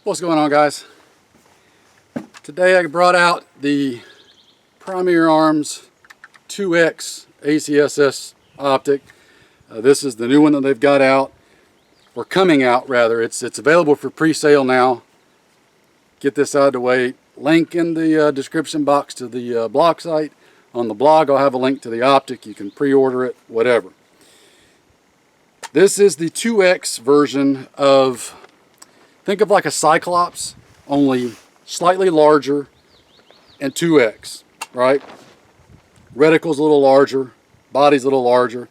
What's going on, guys? Today I brought out the Premier Arms 2X ACSS optic. This is the new one that they've got out, or coming out rather. It's available for pre-sale now. Get this out of the way. Link in the description box to the blog site. On the blog I'll have a link to the optic. You can pre-order it, whatever. This is the 2X version of, think of like a Cyclops, only slightly larger and 2X, right? Reticle's a little larger, body's a little larger.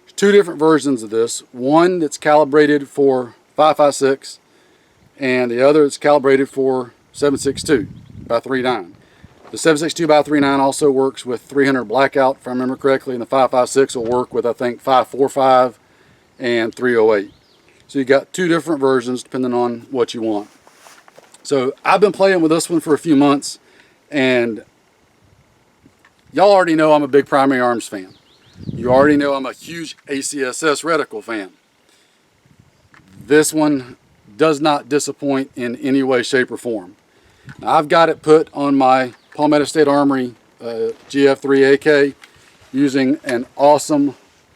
There's two different versions of this. One that's calibrated for 5.56 and the other that's calibrated for 7.62x3.9. The 7.62x3.9 also works with 300 blackout, if I remember correctly, and the 5.56 will work with, I think, 5.45 and 308. So you got two different versions depending on what you want. So I've been playing with this one for a few months, and y'all already know I'm a big Primary Arms fan. You already know I'm a huge ACSS reticle fan. This one does not disappoint in any way, shape, or form. Now, I've got it put on my Palmetto State Armory GF3 AK using an awesome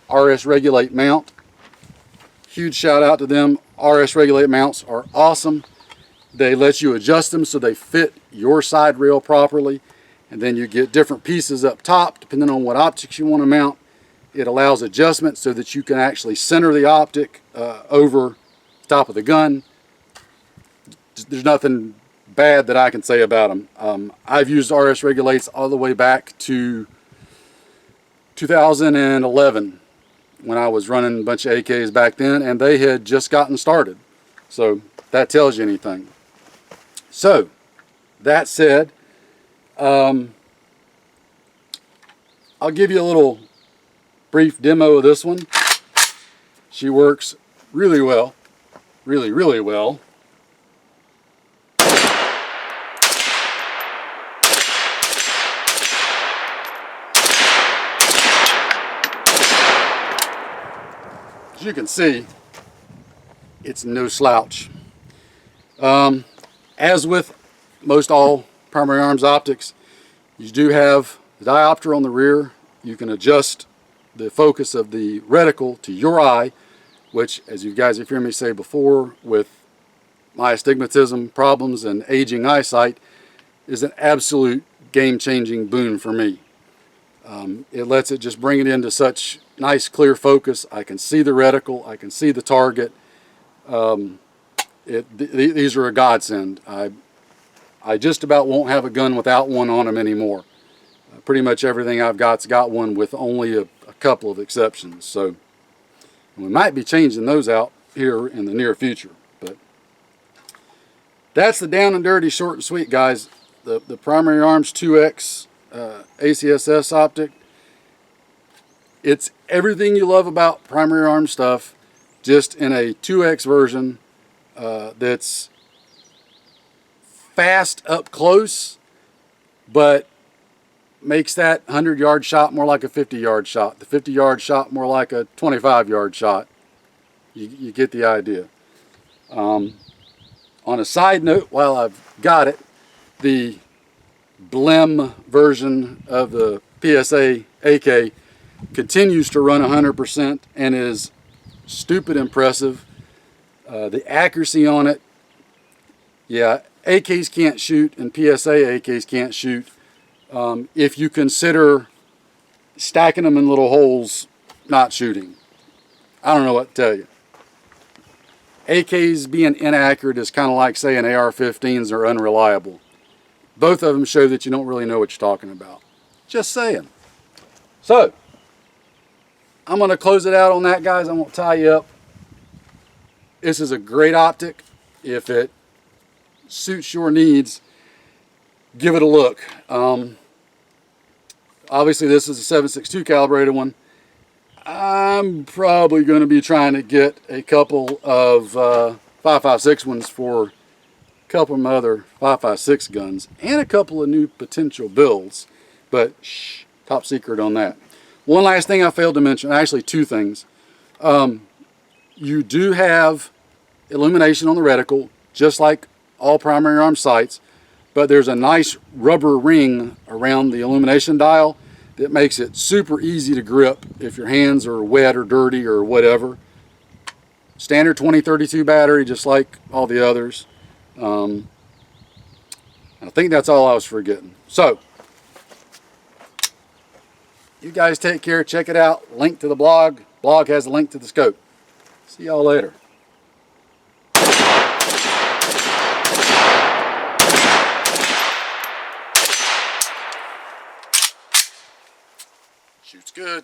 RS Regulate mount. Huge shout out to them. RS Regulate mounts are awesome. They let you adjust them so they fit your side rail properly, and then you get different pieces up top depending on what optics you want to mount. It allows adjustment so that you can actually center the optic over the top of the gun. There's nothing bad that I can say about them. I've used RS Regulates all the way back to 2011 when I was running a bunch of AKs back then, and they had just gotten started. So that tells you anything. So that said, I'll give you a little brief demo of this one. She works really well, really well. As you can see, it's no slouch. As with most all Primary Arms optics, you do have the diopter on the rear. You can adjust the focus of the reticle to your eye, which, as you guys have heard me say before, with my astigmatism problems and aging eyesight, is an absolute game-changing boon for me. It lets it just bring it into such nice clear focus. I can see the reticle, I can see the target. These are a godsend. I just about won't have a gun without one on them anymore. Pretty much everything I've got's got one, with only a couple of exceptions. So we might be changing those out here in the near future. But that's the down and dirty, short and sweet, guys. The Primary Arms 2X ACSS optic. It's everything you love about Primary Arms stuff, just in a 2X version that's fast up close, but makes that 100-yard shot more like a 50-yard shot, the 50-yard shot more like a 25-yard shot. You get the idea. On a side note, while I've got it, the BLEM version of the PSA AK continues to run 100% and is stupid impressive. The accuracy on it, yeah, AKs can't shoot and PSA AKs can't shoot. If you consider stacking them in little holes not shooting, I don't know what to tell you. AKs being inaccurate is kind of like saying AR-15s are unreliable. Both of them show that you don't really know what you're talking about. Just saying. So, I'm going to close it out on that, guys. I won't tie you up. This is a great optic. If it suits your needs, give it a look. Obviously, this is a 7.62 calibrated one. I'm probably going to be trying to get a couple of 5.56 ones for a couple of my other 5.56 guns and a couple of new potential builds, but shh, top secret on that. One last thing I failed to mention, actually two things. You do have illumination on the reticle, just like all primary arm sights, but there's a nice rubber ring around the illumination dial that makes it super easy to grip if your hands are wet or dirty or whatever. Standard 2032 battery, just like all the others. I think that's all I was forgetting. So, you guys take care, check it out. Link to the blog. Blog has a link to the scope. See y'all later. Shoots good.